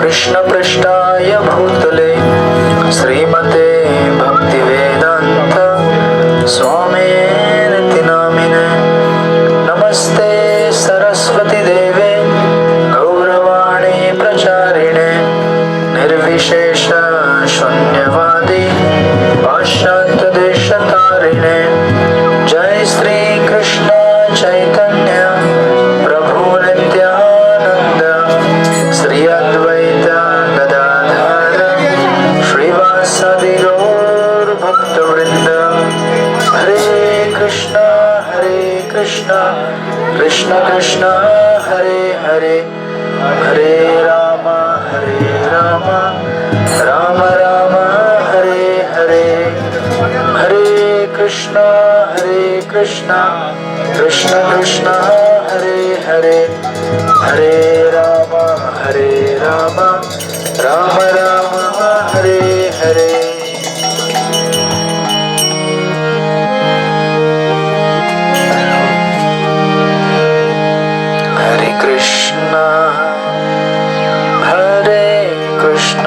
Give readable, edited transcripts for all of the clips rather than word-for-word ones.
कृष्णपृष्ठाय भूतले श्रीमते भक्तिवेदांत स्वामिनिति नामिने नमस्ते सरस्वती देवे गौरवाणी प्रचारिणे निर्विशेष शून्यवादी पाश्चात्य देशतारिणे जय श्री कृष्ण चैतन्य प्रभु नित्यानंद श्री अद्वैत गदाधर श्रीवासदि गौर भक्तवृंद हरे कृष्ण कृष्ण कृष्ण हरे हरे हरे राम राम राम हरे हरे हरे कृष्ण कृष्ण कृष्ण हरे हरे हरे राम राम राम हरे हरे हरे कृष्ण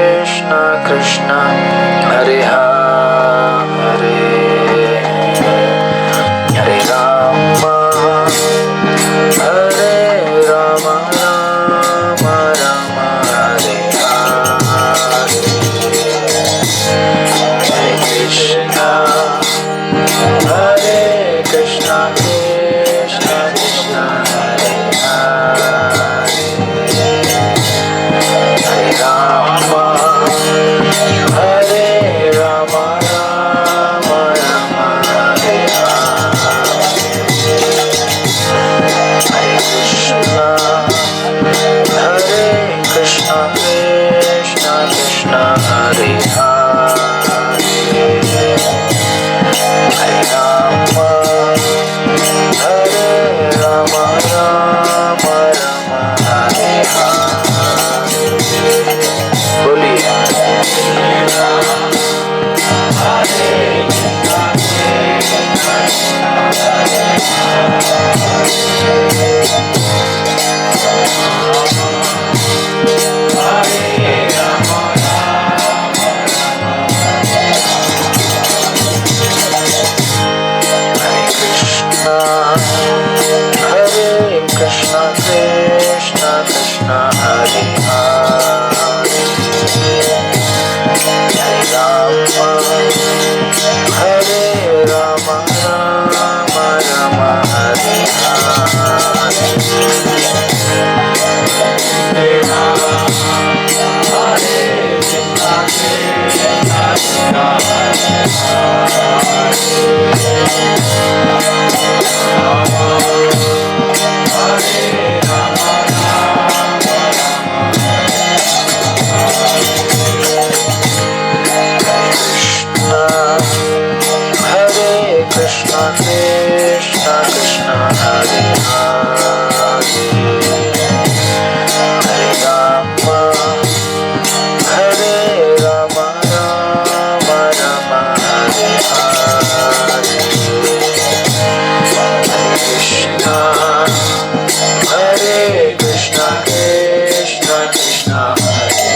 कृष्ण कृष्ण हरे हरे हरे राम राम राम हरे हरे कृष्ण कृष्ण कृष्ण हरे हरे राम राम हरे हरे कृष्ण कृष्ण कृष्ण हरे हरे राम राम हरे बोलिए कृष्ण कृष्ण हरे हरे राम राम हरे कृष्ण कृष्ण हरे हरे राम राम हरे हरे कृष्ण कृष्ण हरे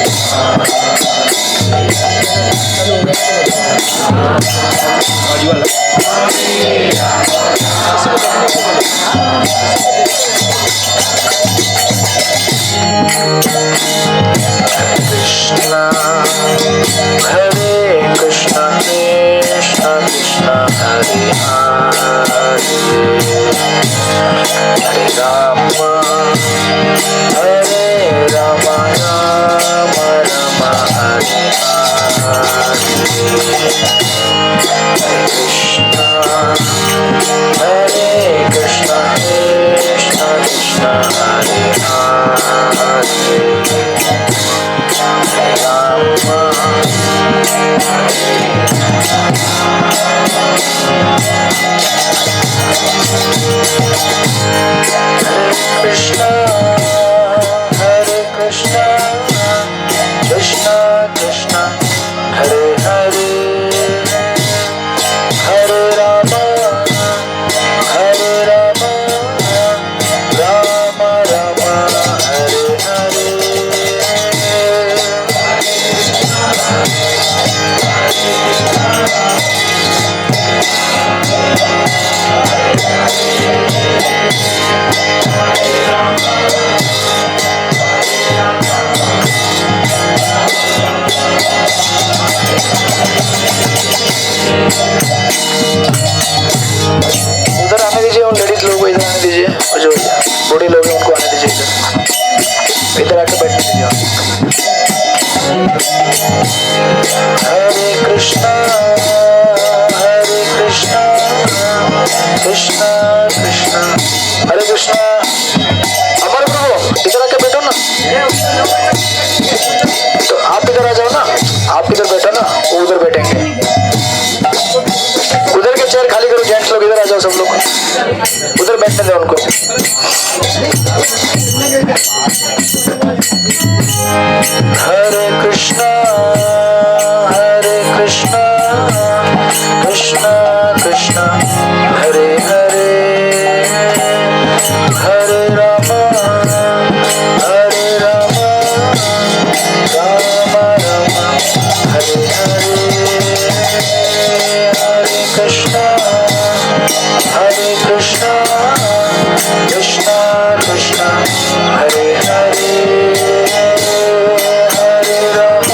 Rama Hare Rama Rama Rama Hare Hare Krishna Krishna Krishna Hare Hare Rama Krishna Hare Krishna Krishna Krishna Hare Hare Hare Rama Hare Rama Rama Rama Hare Hare उधर आने दीजिए और लेडीज लोगों को इधर आने दीजिए और जो बूढ़े लोग हैं उनको आने दीजिए इधर आके बैठने दीजिए हरे कृष्णा कृष्णा कृष्णा हरे कृष्णा अमर प्रभु इधर आके बैठो ना तो आप इधर आ जाओ ना आप इधर बैठो ना वो उधर बैठेंगे उधर के चेयर खाली करो जेंट्स लोग इधर आ जाओ सब लोग उधर बैठने दो उनको हरे कृष्णा कृष्णा कृष्णा हरे हरे हरे रामा राम राम हरे हरे हरे कृष्णा कृष्णा कृष्णा हरे हरे हरे राम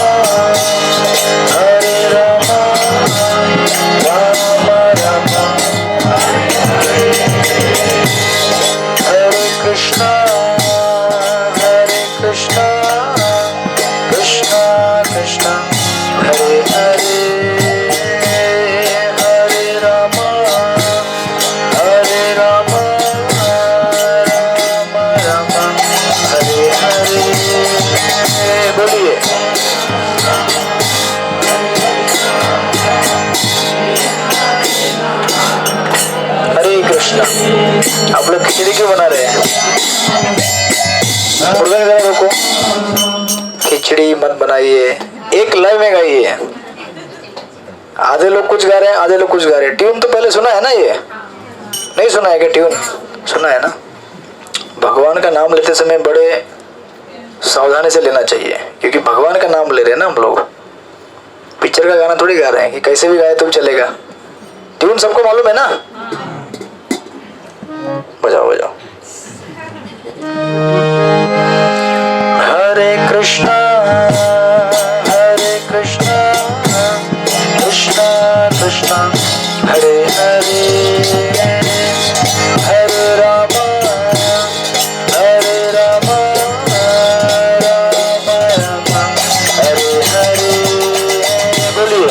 राम राम हरे कृष्णा कृष्णा कृष्णा हरे हरे हरे राम राम राम हरे हरे बोलिए हरे कृष्णा आप लोग खिचड़ी क्यों बना रहे हैं मुर्गा जरा रोको खिचड़ी मत बनाइए एक लय में गाइए आधे लोग कुछ गा रहे हैं आधे लोग कुछ गा रहे हैं ट्यून तो पहले सुना है ना ये नहीं सुना है क्या ट्यून सुना है ना भगवान का नाम लेते समय बड़े सावधानी से लेना चाहिए क्योंकि भगवान का नाम ले रहे हैं ना हम लोग पिक्चर का गाना थोड़ी गा रहे हैं कि कैसे भी गाए तो भी चलेगा ट्यून सबको मालूम है ना बजाओ बजाओ हरे कृष्णा कृष्णा कृष्णा हरे हरे हरे राम राम हरे हरे बोलिए हरे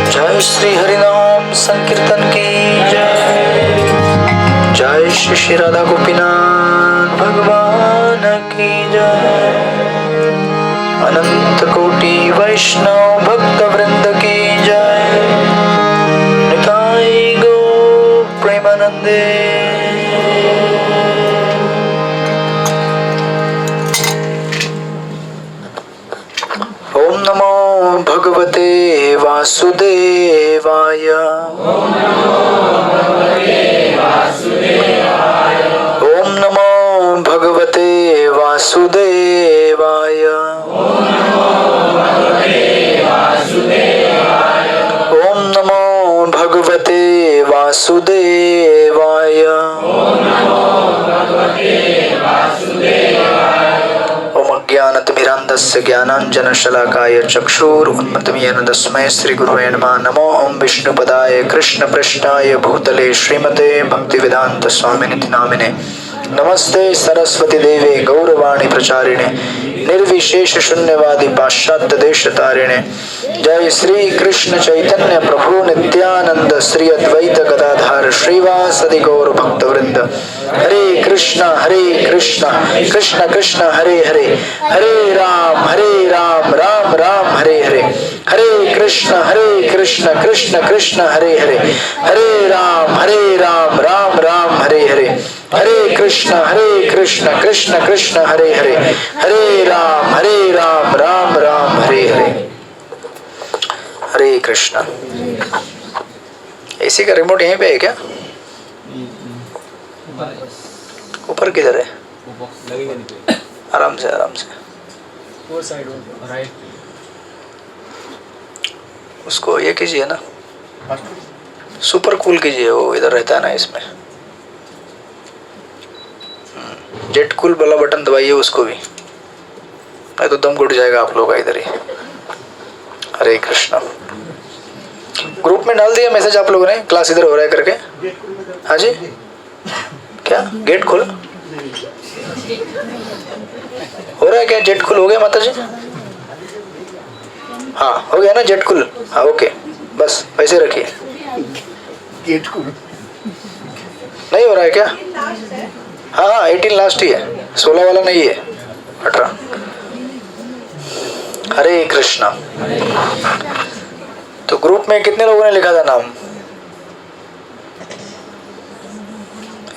जय श्री हरिनाम संकीर्तन की जय। जय श्री श्री राधा गोपीनाथ भगवान की जय। अनंत कोटि वैष्णव भक्त वृंद की जय। निताई गो प्रेमानंदे। ओम नमो भगवते वासुदेवाय। ओम नमो भगवते वासुदेवाय। ओम नमो भगवते वासुदेवाय। ओम अज्ञानतिमिरान्धस्य ज्ञानाञ्जनशलाकाय चक्षुरुन्मिलितं येन तस्मै श्रीगुरुवे नमः। नमो ओम विष्णुपदाय कृष्णपृष्ठाय भूतले श्रीमते भक्तिवेदांत स्वामिनिति नामिने। नमस्ते सरस्वती देवे गौरवाणी प्रचारिणे निर्विशेष शून्यवादी पाश्चात्य देश तारिणे। जय श्री कृष्ण चैतन्य प्रभु नित्यानंद श्री अद्वैत गदाधार श्रीवासदि गौर भक्तवृंद। हरे कृष्ण कृष्ण कृष्ण हरे हरे, हरे राम राम राम हरे हरे। हरे कृष्ण कृष्ण कृष्ण हरे हरे, हरे राम राम राम हरे हरे। हरे कृष्ण कृष्ण कृष्ण हरे हरे, हरे राम राम राम हरे हरे। हरे कृष्ण। एसी का रिमोट यहीं पे है क्या? ऊपर किधर है? आराम से वो साइड राइट। उसको ये कीजिए ना, सुपर कूल कीजिए, वो इधर रहता है ना इसमें। जेट कूल वाला बटन दबाइए उसको भी, नहीं तो दम घुट जाएगा आप लोग का इधर ही। हरे कृष्णा। ग्रुप में डाल दिया मैसेज आप लोगों ने, क्लास इधर हो रहा है करके? हाँ जी, क्या गेट खोला हो रहा है क्या? जेट खुल हो गया माता जी? हाँ हो गया ना जेट खुल? हाँ ओके, बस वैसे रखिए। गेट खुल नहीं हो रहा है क्या? हाँ 18 लास्ट ही है, 16 वाला नहीं है, 18। हरे कृष्णा। तो ग्रुप में कितने लोगों ने लिखा था नाम?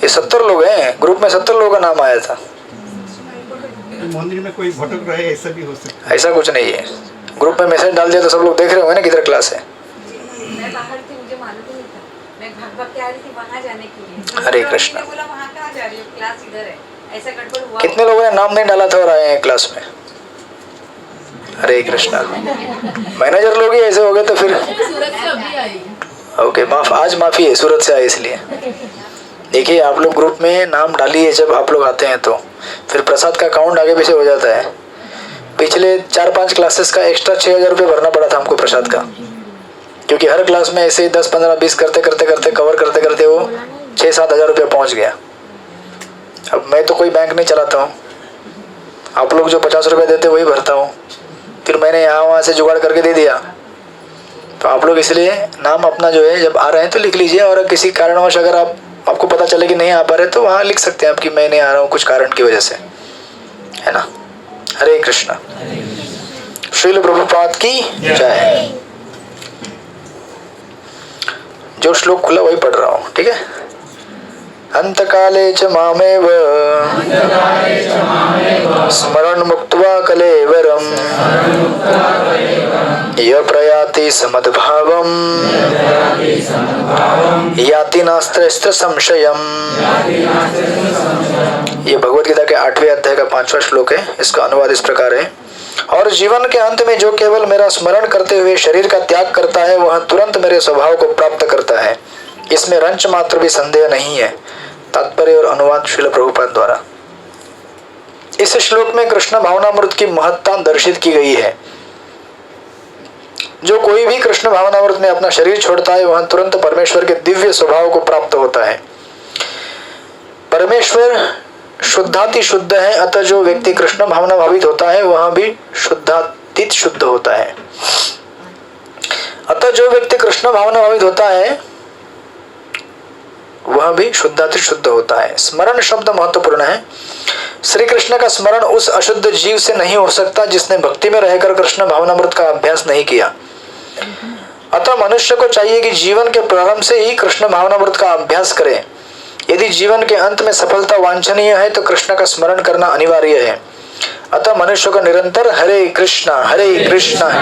ये 70 लोग हैं ग्रुप में, 70 लोगों का नाम आया था। मंदिर में कोई भटक रहे ऐसा भी हो सकता है? ऐसा कुछ नहीं है, ग्रुप में मैसेज डाल दिया तो सब लोग देख रहे होंगे ना किधर क्लास है। मैं बाहर थी, मुझे मालूम नहीं था, मैं भाग के आ रही थी वहाँ जाने के लिए। हरे कृष्णा। बोला वहाँ कहाँ जा रही हो, क्लास इधर है, ऐसा गड़बड़ हुआ। कितने लोगों ने नाम नहीं डाला था और आए हैं क्लास में? हरे कृष्णा। मैनेजर लोग ही ऐसे हो गए तो फिर सूरत से अभी आई। ओके माफ, आज माफी है, सूरत से आए इसलिए। देखिए आप लोग ग्रुप में नाम डालिए, जब आप लोग आते हैं तो फिर प्रसाद का अकाउंट आगे पीछे हो जाता है। पिछले 4-5 क्लासेस का एक्स्ट्रा 6,000 रुपये भरना पड़ा था हमको प्रसाद का, क्योंकि हर क्लास में ऐसे 10, 15, 20 करते कवर करते वो 6-7 हज़ार रुपये पहुँच गया। अब मैं तो कोई बैंक नहीं चलाता हूँ, आप लोग जो 50 रुपये देते वही भरता हूँ, फिर मैंने यहाँ वहाँ से जुगाड़ करके दे दिया। तो आप लोग इसलिए नाम अपना जो है जब आ रहे हैं तो लिख लीजिए, और किसी कारणवश अगर आपको पता चले कि नहीं आ पा रहे तो वहाँ लिख सकते हैं आप कि मैं नहीं आ रहा हूँ कुछ कारण की वजह से, है ना। हरे कृष्णा। श्रील प्रभुपाद की जय। जो श्लोक खुला वही पढ़ रहा हूँ, ठीक है। अंतकाले च मामेव स्मरण मुक्त्वा कलेवरम य प्रयाति समद्भावम याति नास्त्र संशयम। ये भगवत गीता के 8वें अध्याय का 5वां श्लोक है। इसका अनुवाद इस प्रकार है। और जीवन के अंत में जो केवल मेरा स्मरण करते हुए शरीर का त्याग करता है वह तुरंत मेरे स्वभाव को प्राप्त करता है, इसमें रंच मात्र भी संदेह नहीं है। तात्पर्य और अनुवाद श्रील प्रभुपाद द्वारा। इस श्लोक में कृष्ण भावनामृत की महत्ता दर्शित की गई है। जो कोई भी कृष्ण भावनामृत में अपना शरीर छोड़ता है वह तुरंत परमेश्वर के दिव्य स्वभाव को प्राप्त होता है। परमेश्वर शुद्धाति शुद्ध है, अतः जो व्यक्ति कृष्ण भावना भावित होता है वह भी शुद्धातीत शुद्ध होता है। अतः जो व्यक्ति कृष्ण भावना भावित होता है वह भी शुद्धातीत शुद्ध होता है। स्मरण शब्द महत्वपूर्ण है। श्री कृष्ण का स्मरण उस अशुद्ध जीव से नहीं हो सकता जिसने भक्ति में रहकर कृष्ण भावनामृत का अभ्यास नहीं किया। अतः मनुष्य को चाहिए कि जीवन के प्रारंभ से ही कृष्ण भावनामृत का अभ्यास करे। यदि जीवन के अंत में सफलता वांछनीय है तो कृष्ण का स्मरण करना अनिवार्य है। अतः मनुष्य को निरंतर हरे कृष्ण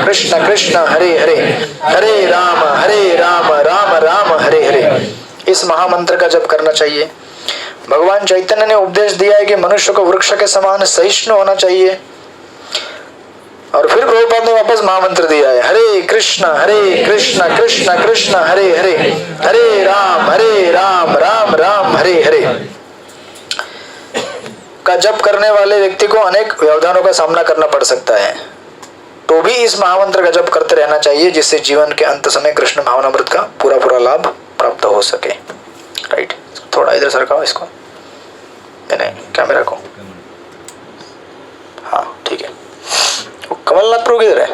कृष्ण कृष्ण हरे हरे, हरे राम राम राम हरे हरे, इस महामंत्र का जप करना चाहिए। भगवान चैतन्य ने उपदेश दिया है कि मनुष्य को वृक्ष के समान सहिष्णु होना चाहिए। और फिर प्रभुपाद ने वापस महामंत्र दिया है, हरे कृष्ण कृष्ण कृष्ण हरे हरे, हरे राम राम राम हरे हरे का जप करने वाले व्यक्ति को अनेक व्यवधानों का सामना करना पड़ सकता है, तो भी इस महामंत्र का जप करते रहना चाहिए, जिससे जीवन के अंत समय कृष्ण भावनामृत का पूरा लाभ प्राप्त हो सके। राइट, थोड़ा इधर सरकाओ इसको, नहीं कैमरा को, हाँ ठीक है। कमलनाथ प्रभु किधर है?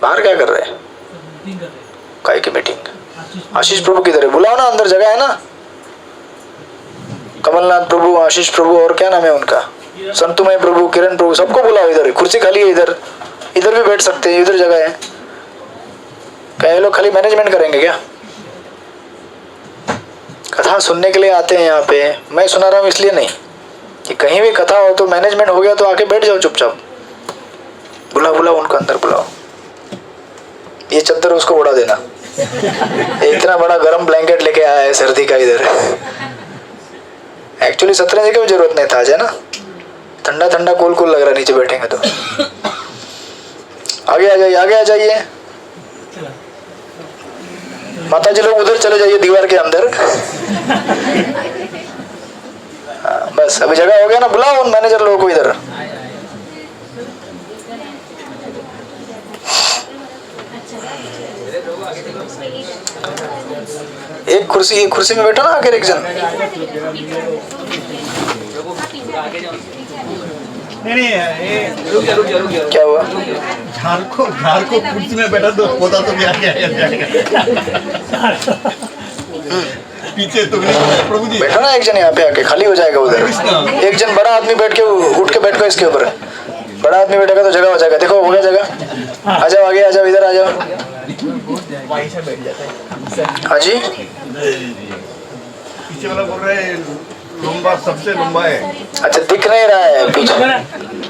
बाहर क्या कर रहे हैं? काय की मीटिंग? आशीष प्रभु किधर है? बुलाओ ना, अंदर जगह है ना। कमलनाथ प्रभु, आशीष प्रभु और क्या नाम है उनका, संतुमय प्रभु, किरण प्रभु, सबको बुलाओ। इधर कुर्सी खाली है, इधर इधर भी बैठ सकते हैं, इधर जगह है। क्या ये लोग खाली मैनेजमेंट करेंगे क्या? कथा सुनने के लिए आते हैं यहाँ पे, मैं सुना रहा हूँ इसलिए नहीं कि कहीं भी कथा हो तो मैनेजमेंट हो गया तो आके बैठ जाओ चुपचाप। बुलाओ उनको अंदर बुलाओ। ये चद्दर उसको उड़ा देना, इतना बड़ा गर्म ब्लैंकेट लेके आया है सर्दी का इधर। एक्चुअली 17 की जरूरत नहीं था आज, है ना। ठंडा ठंडा कूल कूल लग रहा है नीचे बैठेंगे तो। आगे आ जाइए। माता जी लोग उधर चले जाइए दीवार के अंदर। बस अभी जगह हो गया ना, बुलाओ उन मैनेजर लोगों को इधर। एक कुर्सी में बैठो ना आगे एक जन। नहीं रुक क्या हुआ? झार को कुर्सी में बैठा दो, पौधा तो भी आगे आ जाएगा। पीछे तो नहीं, प्रभु जी बैठो ना एक जन यहाँ पे आके, खाली हो जाएगा उधर। एक जन बड़ा आदमी बैठ के उठ के बैठ गो इसके ऊपर। बड़ा आदमी बैठेगा तो जगह हो जाएगा। देखो हो गया जगह। आ जाओ आगे, आ जाओ इधर, आ जाओ। हाँ जी, पीछे वाला बोल रहे लंबा, सबसे लंबा है। अच्छा दिख नहीं रहा है पीछे।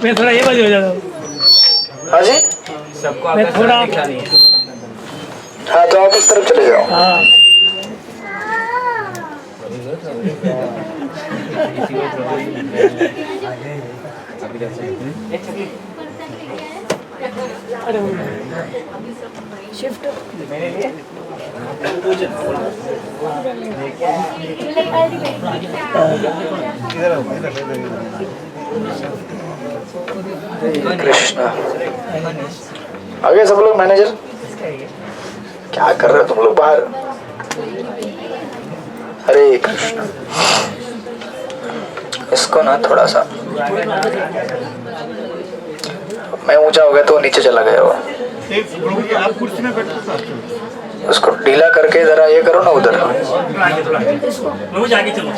मैं थोड़ा ये बाजू हो जाता हूँ। हाँ जी, सबको मैं थोड़ा, हाँ तो आप इस तरफ चले जाओ। हाँ शिफ्ट कृष्णा आगे सब लोग। मैनेजर क्या कर रहे हो तुम लोग बाहर? हरे कृष्ण। इसको ना थोड़ा सा, मैं ऊंचा हो गया तो नीचे चला गया वो। आप कुर्सी में बैठो, उसको ढीला करके जरा ये करो ना, उधर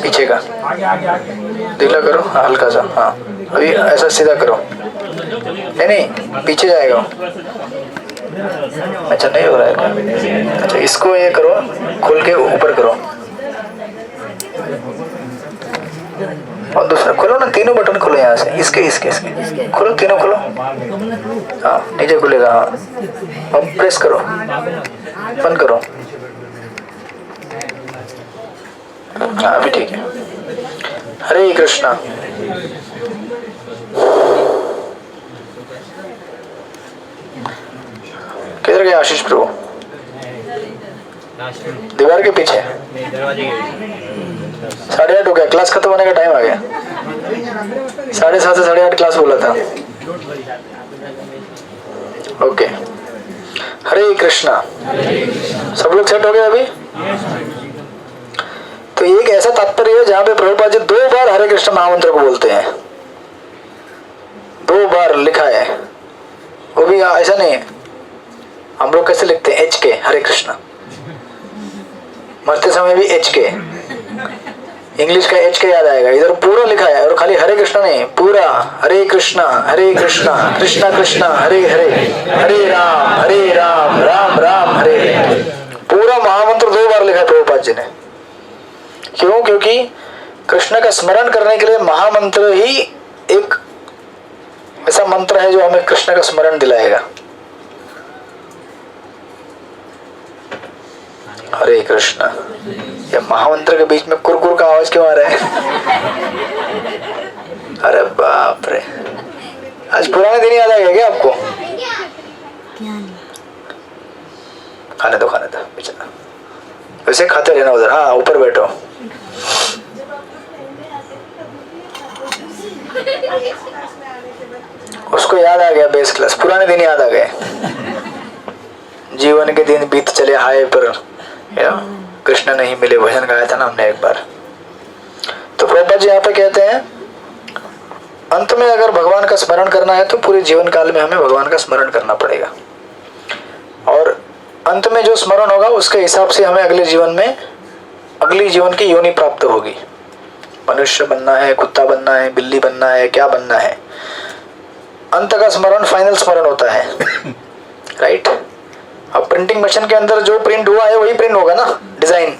पीछे का ढीला करो, हाँ हल्का सा। हाँ अभी ऐसा सीधा करो, नहीं पीछे जाएगा। अच्छा नहीं हो रहा है क्या? अच्छा इसको ये करो, खोल के ऊपर करो और दूसरा खोलो ना, तीनों बटन खोलो यहाँ से, इसके इसके इसके खोलो, तीनों खोलो। हाँ नीचे खुलेगा, हाँ अब प्रेस करो, बंद करो। हाँ अभी ठीक है। हरे कृष्णा। किधर गए आशीष प्रभु? दीवार के पीछे। 8:30 हो गया, क्लास खत्म होने का टाइम आ गया। 7:30 से 8:30 क्लास बोला था। ओके हरे कृष्णा। सब लोग सेट हो गए अभी? तो एक ऐसा तात्पर्य है जहां पे प्रभुपाद जी 2 बार हरे कृष्ण महामंत्र को बोलते हैं, 2 बार लिखा है। वो भी ऐसा नहीं है, हम लोग कैसे लिखते हैं एच के हरे कृष्णा, मरते समय भी एच के, इंग्लिश का एच के याद आएगा। इधर पूरा लिखा है और खाली हरे कृष्णा नहीं, पूरा हरे कृष्णा कृष्णा कृष्णा हरे हरे, हरे राम राम राम हरे हरे। पूरा महामंत्र 2 बार लिखा है प्रभुपाद जी ने। क्यों? क्योंकि कृष्ण का स्मरण करने के लिए महामंत्र ही एक ऐसा मंत्र है जो हमें कृष्ण का स्मरण दिलाएगा। हरे कृष्णा। ये महामंत्र के बीच में कुरकुर का आवाज क्यों आ रहा है? अरे बाप रे, आज पुराने दिन याद आ गया क्या आपको? खाने दो बेचारा, वैसे खाते रहना उधर। हाँ ऊपर बैठो। उसको याद आ गया बेस क्लास, पुराने दिन याद आ गए। जीवन के दिन बीत चले हाय पर कृष्ण नहीं मिले, भजन गाया था ना हमने एक बार। तो प्रभुपाद जी यहाँ पे कहते हैं अंत में अगर भगवान का स्मरण करना है तो पूरे जीवन काल में हमें भगवान का स्मरण करना पड़ेगा, और अंत में जो स्मरण होगा उसके हिसाब से हमें अगले जीवन में अगली जीवन की योनि प्राप्त होगी। मनुष्य बनना है, कुत्ता बनना है, बिल्ली बनना है, क्या बनना है, अंत का स्मरण फाइनल स्मरण होता है। राइट? अब प्रिंटिंग मशीन के अंदर जो प्रिंट हुआ है वही प्रिंट होगा ना, डिजाइन।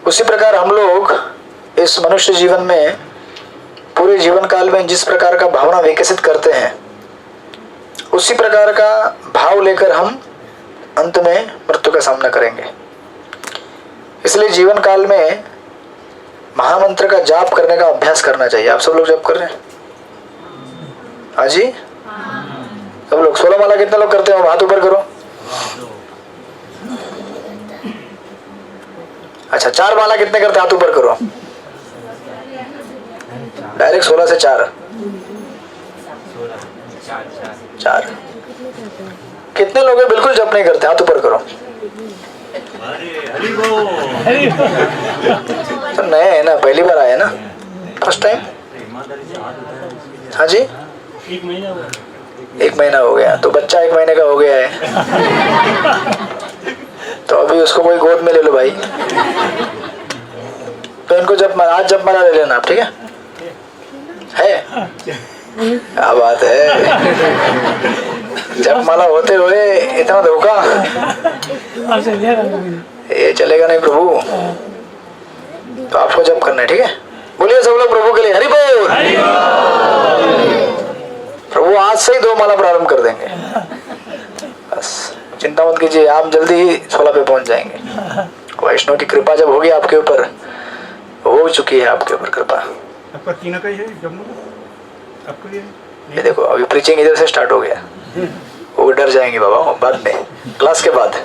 उसी प्रकार हम लोग इस मनुष्य जीवन में पूरे जीवन काल में जिस प्रकार का भावना विकसित करते हैं उसी प्रकार का भाव लेकर हम अंत में मृत्यु का सामना करेंगे। इसलिए जीवन काल में महामंत्र का जाप करने का अभ्यास करना चाहिए। आप सब लोग जाप कर रहे हैं? हाँ जी, सब लोग। 16 माला कितने लोग करते हो? हाथ ऊपर करो। अच्छा 4 माला कितने करते? हाथ ऊपर करो। डायरेक्ट 16 से 4। 4 कितने लोग बिल्कुल जप नहीं करते? हाथ ऊपर करो। तो नए है ना, पहली बार आए ना, फर्स्ट टाइम। हाँ जी, 1 महीना हो गया। तो बच्चा 1 महीने का हो गया है तो अभी उसको कोई गोद में ले लो भाई। तो इनको आज जप माला ले लेना आप, ठीक है? क्या बात है, जप माला होते हुए इतना धोखा, ये चलेगा नहीं प्रभु। तो आपको जप करना है, ठीक है? बोलिए सब लोग प्रभु के लिए हरि बोल। प्रभु आज से ही 2 माला प्रारंभ कर देंगे, बस चिंता मत कीजिए, आप जल्दी ही 16 पे पहुंच जाएंगे। वैष्णव की कृपा जब होगी आपके ऊपर, हो चुकी है आपके ऊपर कृपा। आपका तीनों का ही है जम्मू? आपको ये देखो अभी प्रीचिंग इधर से स्टार्ट हो गया, वो डर जाएंगे बाबा बाद में, क्लास के बाद।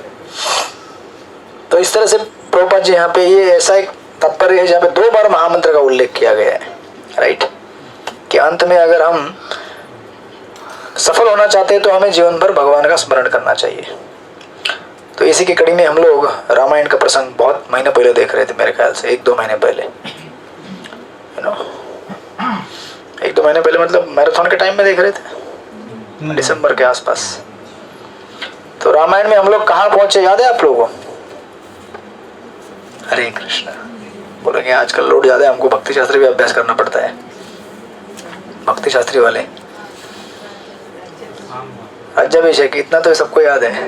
तो इस तरह से प्रभुपाद जी यहाँ पे ये ऐसा एक तात्पर्य है जहाँ पे 2 बार महामंत्र का उल्लेख किया गया है। राइट? कि अंत में अगर हम सफल होना चाहते हैं तो हमें जीवन भर भगवान का स्मरण करना चाहिए। तो इसी की कड़ी में हम लोग रामायण का प्रसंग बहुत महीने पहले देख रहे थे, मेरे ख्याल से 1-2 महीने पहले, यू नो 1-2 महीने पहले, मतलब मैराथन के टाइम में देख रहे थे, दिसंबर के आसपास। तो रामायण में हम लोग कहाँ पहुंचे याद है आप लोगों को? हरे कृष्ण। बोलेंगे आजकल लोड ज्यादा है, हमको भक्ति शास्त्री भी अभ्यास करना पड़ता है। भक्ति शास्त्री वाले राज्याभिषेक इतना तो सबको याद है,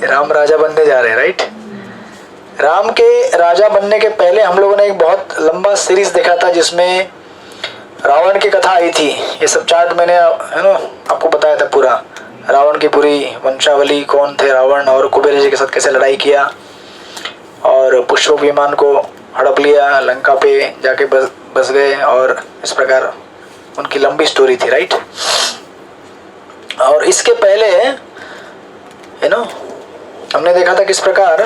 राम राजा बनने जा रहे हैं, राइट। राम के राजा बनने के पहले हम लोगों ने एक बहुत लंबा सीरीज देखा था जिसमें रावण की कथा आई थी। ये सब चार्ट मैंने है ना आपको बताया था पूरा, रावण की पूरी वंशावली, कौन थे रावण और कुबेर जी के साथ कैसे लड़ाई किया और पुष्पक विमान को हड़प लिया, लंका पे जाके बस गए और इस प्रकार उनकी लंबी स्टोरी थी, राइट। और इसके पहले है ना हमने देखा था किस प्रकार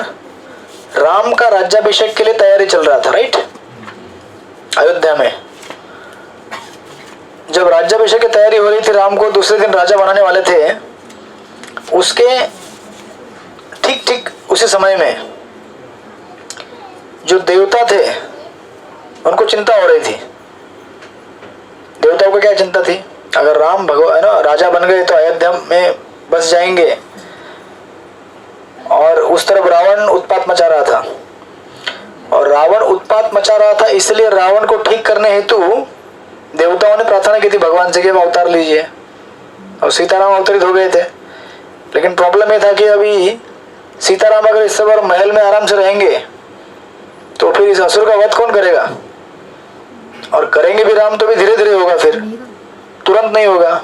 राम का राज्याभिषेक के लिए तैयारी चल रहा था, राइट। अयोध्या में जब राज्याभिषेक की तैयारी हो रही थी, राम को दूसरे दिन राजा बनाने वाले थे, उसके ठीक ठीक उसी समय में जो देवता थे उनको चिंता हो रही थी। देवताओं को क्या चिंता थी, अगर राम भगवान ना राजा बन गए तो अयोध्या में बस जाएंगे, और उस तरफ रावण उत्पात मचा रहा था। और रावण उत्पात मचा रहा था इसलिए रावण को ठीक करने हेतु देवताओं ने प्रार्थना की थी भगवान से कि अवतार लीजिए, और सीताराम अवतरित हो गए थे। लेकिन प्रॉब्लम ये था कि अभी सीताराम अगर इस बार महल में आराम से रहेंगे तो फिर इस असुर का वध कौन करेगा, और करेंगे भी राम तो भी धीरे धीरे होगा, फिर तुरंत नहीं होगा।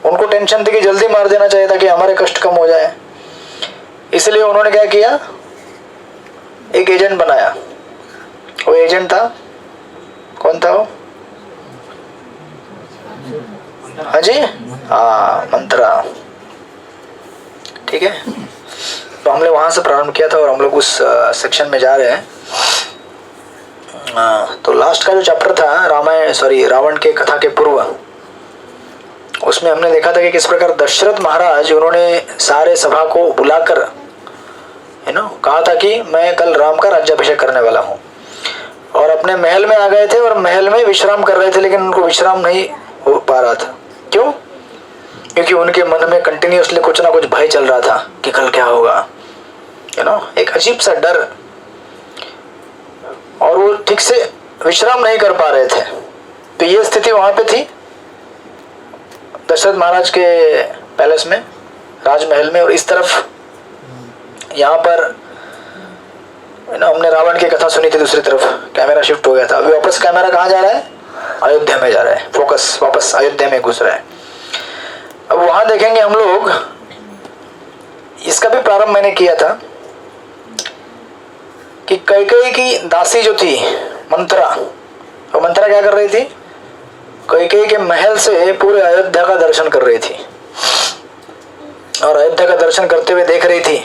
उनको टेंशन थी कि जल्दी मार देना चाहिए था कि हमारे कष्ट कम हो जाए। इसलिए उन्होंने क्या किया, एक एजेंट बनाया। वो एजेंट था, कौन था वो, हाँ जी, हाँ मंत्रा, ठीक है। तो हमने वहां से प्रारंभ किया था और हम लोग उस सेक्शन में जा रहे हैं। तो लास्ट का जो चैप्टर था रावण के कथा के पूर्व, उसमें हमने देखा था कि किस प्रकार दशरथ महाराज उन्होंने सारे सभा को बुलाकर है ना कहा था कि मैं कल राम का राज्याभिषेक करने वाला हूँ, और अपने महल में आ गए थे और महल में विश्राम कर रहे थे, लेकिन उनको विश्राम नहीं हो पा रहा था। क्यों? क्योंकि उनके मन में कंटिन्यूअसली कुछ ना कुछ भय चल रहा था कि कल क्या होगा, है ना, एक अजीब सा डर, और वो ठीक से विश्राम नहीं कर पा रहे थे। तो ये स्थिति वहां पे थी दशरथ महाराज के पैलेस में, राजमहल में, और इस तरफ यहाँ पर ना हमने रावण की कथा सुनी थी, दूसरी तरफ कैमरा शिफ्ट हो गया था। अभी वापस कैमरा कहाँ जा रहा है, अयोध्या में जा रहा है, फोकस वापस अयोध्या में घुस रहा है। अब वहां देखेंगे हम लोग, इसका भी प्रारंभ मैंने किया था कि कैकेयी की दासी जो थी मंत्रा, वो मंत्रा क्या कर रही थी, कैकेयी के महल से पूरे अयोध्या का दर्शन कर रही थी, और अयोध्या का दर्शन करते हुए देख रही थी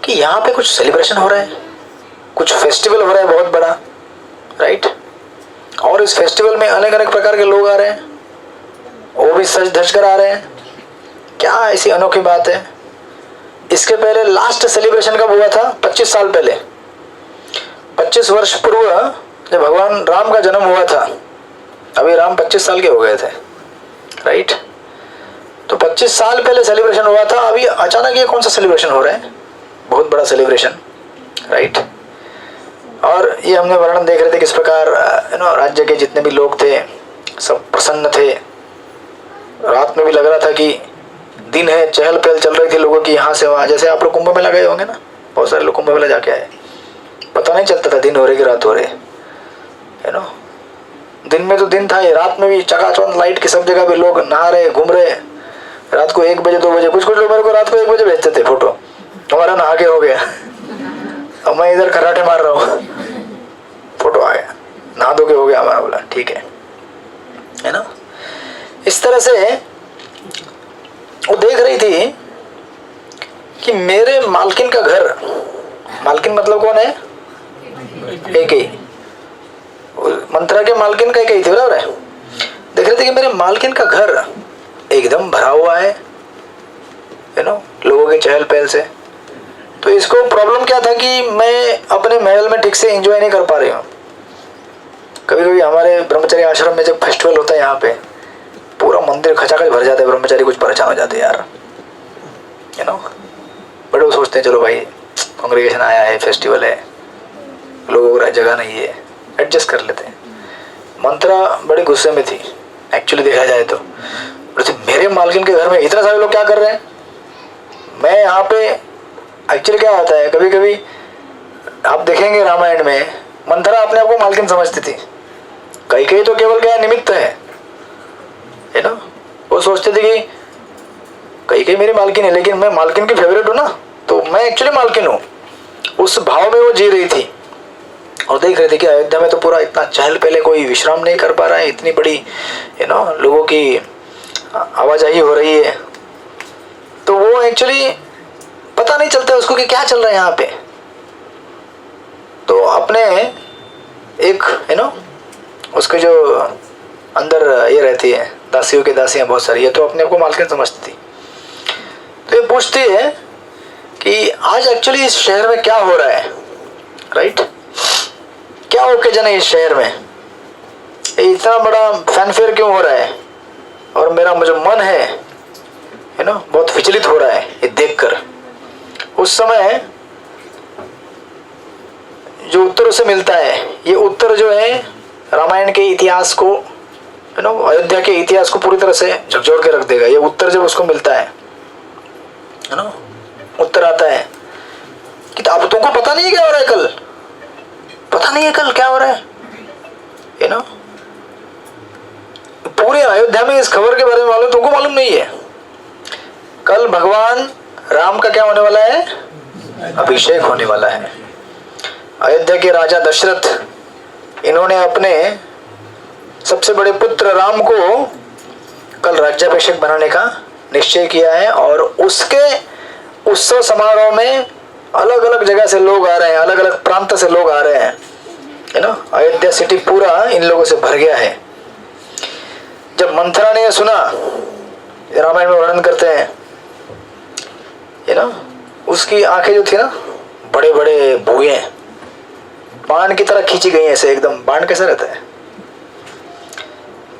कि यहाँ पे कुछ सेलिब्रेशन हो रहा है, कुछ फेस्टिवल हो रहा है बहुत बड़ा, राइट। और इस फेस्टिवल में अलग अलग प्रकार के लोग आ रहे हैं, वो भी सज धज कर आ रहे हैं। क्या ऐसी अनोखी बात है। इसके पहले लास्ट सेलिब्रेशन कब हुआ था, 25 साल पहले, 25 वर्ष पूर्व जब भगवान राम का जन्म हुआ था। अभी राम 25 साल के हो गए थे, राइट। तो 25 साल पहले सेलिब्रेशन हुआ था, अभी अचानक ये कौन सा सेलिब्रेशन हो रहा है, बहुत बड़ा सेलिब्रेशन, राइट। और ये हमने वर्णन देख रहे थे किस प्रकार राज्य के जितने भी लोग थे सब प्रसन्न थे। रात में भी लग रहा था कि दिन है, चहल पहल चल रही थी लोगों की यहाँ से वहाँ। जैसे आप लोग कुंभ मेला गए होंगे ना, बहुत सारे लोग कुंभ मेला जाके आए, पता नहीं चलता था दिन हो रहे कि रात हो रहे, है ना। दिन में तो दिन था ही, रात में भी चकाचौंध लाइट की सब जगह पे लोग नहा रहे, घूम रहे। रात को 1 बजे 2 बजे कुछ लोग मेरे को रात को 1 बजे भेजते थे फोटो, हमारा नहा के हो गया, अब मैं इधर खराटे मार रहा हूँ, फोटो आ गया, नहा धो के हो गया हमारा। बोला ठीक है ना। इस तरह से वो देख रही थी कि मेरे मालकिन का घर, मालकिन मतलब कौन है, कैकेयी, मंत्रा के मालकिन कैकेयी थी, बराबर है। देख रहे थे कि मेरे मालकिन का घर एकदम भरा हुआ है ना, लोगों के चहल पहल से। तो इसको प्रॉब्लम क्या था कि मैं अपने महल में ठीक से एंजॉय नहीं कर पा रही हूँ। कभी कभी हमारे ब्रह्मचर्य आश्रम में जब फेस्टिवल होता है यहाँ पे पूरा मंदिर खचाखच भर जाता है, ब्रह्मचारी कुछ परेशान हो जाते हैं यार, यू नो। बट वो सोचते हैं चलो भाई कांग्रेगेशन आया है, फेस्टिवल है, लोगों को जगह नहीं है, एडजस्ट कर लेते हैं। मंत्रा बड़ी गुस्से में थी एक्चुअली देखा जाए तो। बोले मेरे मालकिन के घर में इतने सारे लोग क्या कर रहे हैं? मैं यहाँ पे एक्चुअली क्या होता है, कभी कभी आप देखेंगे रामायण में मंथरा अपने आप को मालकिन समझती थी, कई तो केवल क्या निमित्त है ना। वो सोचते थे कि कई मेरी मालकिन है, लेकिन मैं मालकिन की फेवरेट हूँ ना, तो मैं एक्चुअली मालकिन हूँ। उस भाव में वो जी रही थी और देख रहे थे कि अयोध्या में तो पूरा इतना चहल पहले, कोई विश्राम नहीं कर पा रहा है, इतनी बड़ी लोगों की आवाजाही हो रही है। तो वो एक्चुअली पता नहीं चलता उसको कि क्या चल रहा है यहाँ पे। तो अपने एक उसके जो अंदर ये रहती है दासियों की दासियां बहुत सारी, ये तो अपने आप को मालकिन समझती थी। तो ये पूछती है कि आज एक्चुअली इस शहर में क्या हो रहा है, राइट? क्या ओकेजन है इस शहर में, इतना बड़ा फैनफेयर क्यों हो रहा है? और मेरा जो मन है बहुत विचलित हो रहा है ये देखकर। उस समय जो उत्तर उसे मिलता है, ये उत्तर जो है रामायण के इतिहास को अयोध्या के इतिहास को पूरी तरह से झकझोर के रख देगा। ये उत्तर जब उसको मिलता है ना, उत्तर आता है कि तो अब तुमको पता नहीं है क्या हो रहा है कल, पता नहीं है कल क्या हो रहा है पूरे अयोध्या में इस खबर के बारे में मालूम, तुमको मालूम नहीं है। कल भगवान राम का क्या होने वाला है? अभिषेक होने वाला है। अयोध्या के राजा दशरथ इन्होंने अपने सबसे बड़े पुत्र राम को कल राज्याभिषेक बनाने का निश्चय किया है, और उसके उत्सव समारोह में अलग अलग जगह से लोग आ रहे हैं, अलग अलग प्रांत से लोग आ रहे हैं, अयोध्या सिटी पूरा इन लोगों से भर गया है। जब मंथरा ने यह सुना, रामायण में वर्णन करते हैं उसकी आंखें जो थी ना, बड़े बड़े भुएं बाण की तरह खींची गई ऐसे, एकदम बाण कैसा रहता है।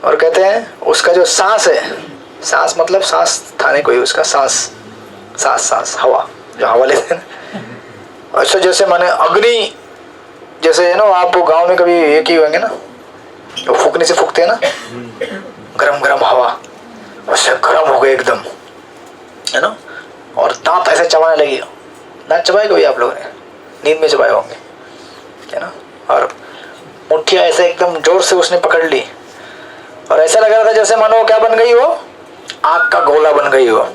और कहते हैं उसका जो सांस है, सांस मतलब सांस था नहीं कोई उसका, सांस हवा, जो हवा लेते हैं ना, अच्छा जैसे माने अग्नि जैसे आप गांव में कभी ये किए होंगे ना, तो फूकने से फूकते हैं ना, गरम गरम हवा, उससे गरम हो गए एकदम, और दांत ऐसे चबाने लगी। दांत चबाए कभी आप लोगों ने? नींद में चबाए होंगे, और मुट्ठियाँ ऐसे एकदम जोर से उसने पकड़ ली, और ऐसा लग रहा था जैसे मानो क्या बन गई हो, आग का गोला बन गई हो,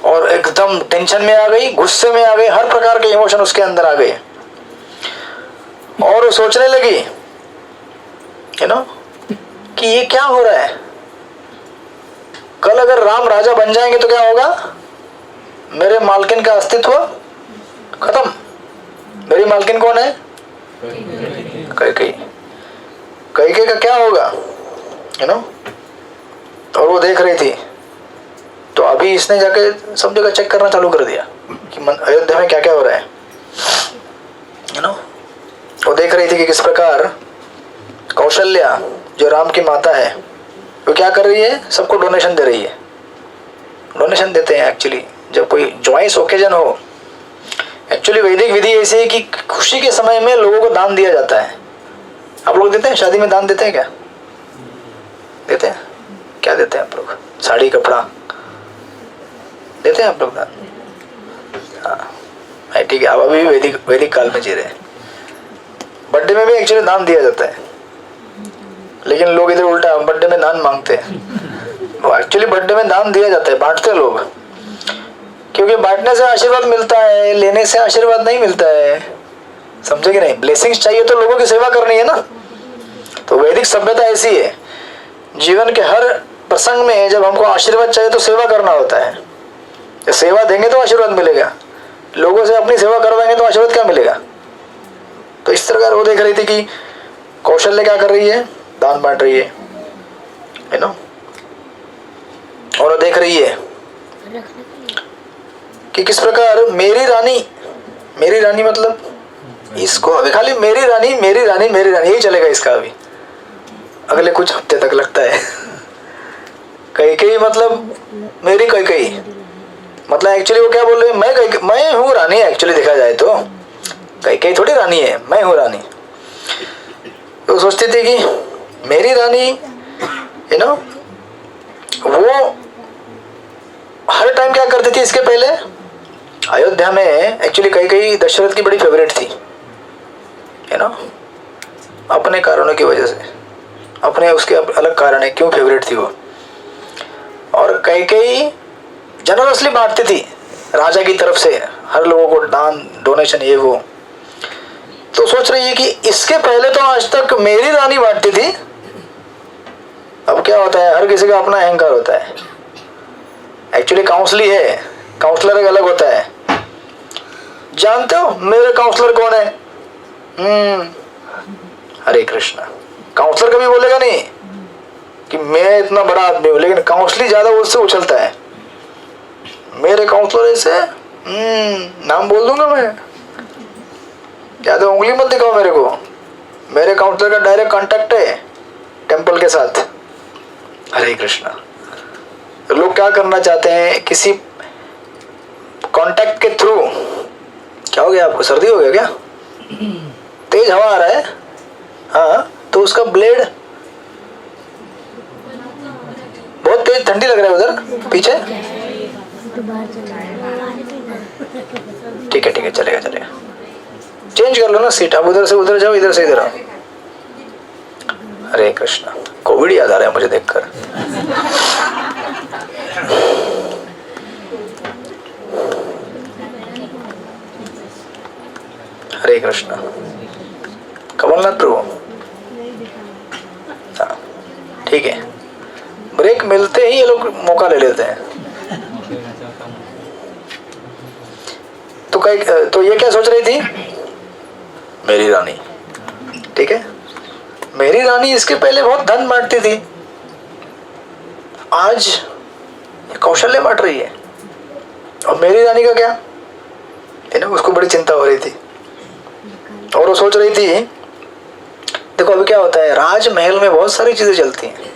और एकदम टेंशन में आ गई, गुस्से में आ गई, हर प्रकार के इमोशन उसके अंदर आ गए। और वो सोचने लगी कि ये क्या हो रहा है, कल अगर राम राजा बन जाएंगे तो क्या होगा? मेरे मालकिन का अस्तित्व खत्म। मेरी मालकिन कौन है? कैकेयी का क्या होगा? और वो देख रही थी, तो अभी इसने जाके सब जगह चेक करना चालू कर दिया कि अयोध्या में क्या क्या हो रहा है। वो देख रही थी कि किस प्रकार कौशल्या जो राम की माता है, वो क्या कर रही है? सबको डोनेशन दे रही है। डोनेशन देते हैं एक्चुअली जब कोई जॉइस ओकेजन हो। एक्चुअली वैदिक विधि ऐसी है कि खुशी के समय में लोगों को दान दिया जाता है। आप लोग देते हैं? शादी में दान देते हैं क्या? देते हैं? क्या देते हैं आप लोग? साड़ी कपड़ा देते हैं आप लोग दान? हाँ ठीक है, अब अभी वैदिक काल में जी रहे हैं। बर्थडे में भी एक्चुअली दान दिया जाता है, लेकिन लोग इधर उल्टा बर्थडे में दान मांगते हैं। वो एक्चुअली बर्थडे में दान दिया जाता है, बांटते हैं लोग, क्योंकि बांटने से आशीर्वाद मिलता है, लेने से आशीर्वाद नहीं मिलता है। समझे कि नहीं? ब्लेसिंग्स चाहिए तो लोगों की सेवा करनी है ना। तो वैदिक सभ्यता ऐसी है, जीवन के हर प्रसंग में जब हमको आशीर्वाद चाहिए तो सेवा करना होता है। जब सेवा देंगे तो आशीर्वाद मिलेगा, लोगों से अपनी सेवा करवाएंगे तो आशीर्वाद क्या मिलेगा? तो इस तरह वो देख रही थी कि कौशल्य क्या कर रही है? दान बांट रही है ना। और वो देख रही है कि किस प्रकार मेरी रानी मतलब इसको अभी खाली मेरी रानी यही चलेगा इसका अभी अगले कुछ हफ्ते तक लगता है। कैकेयी मतलब मेरी कैकेयी मतलब एक्चुअली वो क्या बोल रहे हैं? मैं हूँ रानी। एक्चुअली देखा जाए तो कैकेयी थोड़ी रानी है, मैं हूँ रानी। तो सोचती थी कि मेरी रानी वो हर टाइम क्या करती थी इसके पहले अयोध्या में, एक्चुअली कई दशरथ की बड़ी फेवरेट थी, है ना, अपने कारणों की वजह से, अपने उसके अलग कारण है क्यों फेवरेट थी वो। और कई जनरसली बांटती थी राजा की तरफ से हर लोगों को दान डोनेशन ये वो। तो सोच रही है कि इसके पहले तो आज तक मेरी रानी बांटती थी, अब क्या होता है हर किसी का अपना अहंकार होता है। एक्चुअली काउंसली है, काउंसलर एक अलग होता है। जानते हो मेरे काउंसलर कौन है? हरे कृष्णा। काउंसलर कभी बोलेगा नहीं कि मैं इतना बड़ा आदमी हूं, लेकिन काउंसली ज्यादा उससे उछलता है। मेरे काउंसलर ऐसे नाम बोल दूंगा मैं, क्या तो उंगली मत दिखाओ मेरे को। मेरे काउंसलर का डायरेक्ट कांटेक्ट है टेंपल के साथ। हरे कृष्णा। तो लोग क्या करना चाहते हैं किसी कांटेक्ट के थ्रू। क्या हो गया आपको, सर्दी हो गया क्या? तेज हवा आ रहा है, हाँ, तो उसका ब्लेड बहुत तेज, ठंडी लग रहा है उधर पीछे। ठीक है चलेगा। चेंज कर लो ना सीट, आप उधर से उधर जाओ, इधर से इधर आओ। हरे कृष्णा। कोविड याद आ रहा है मुझे देखकर। हरे कृष्णा। कमलनाथ प्रभु, हाँ ठीक है। ब्रेक मिलते ही ये लोग मौका ले लेते हैं। तो ये क्या सोच रही थी? मेरी रानी, ठीक है, मेरी रानी इसके पहले बहुत धन बांटती थी, आज ये कौशल्य बांट रही है। और मेरी रानी का क्या है ना, उसको बड़ी चिंता हो रही थी। और वो सोच रही थी, देखो अभी क्या होता है, राजमहल में बहुत सारी चीजें चलती हैं।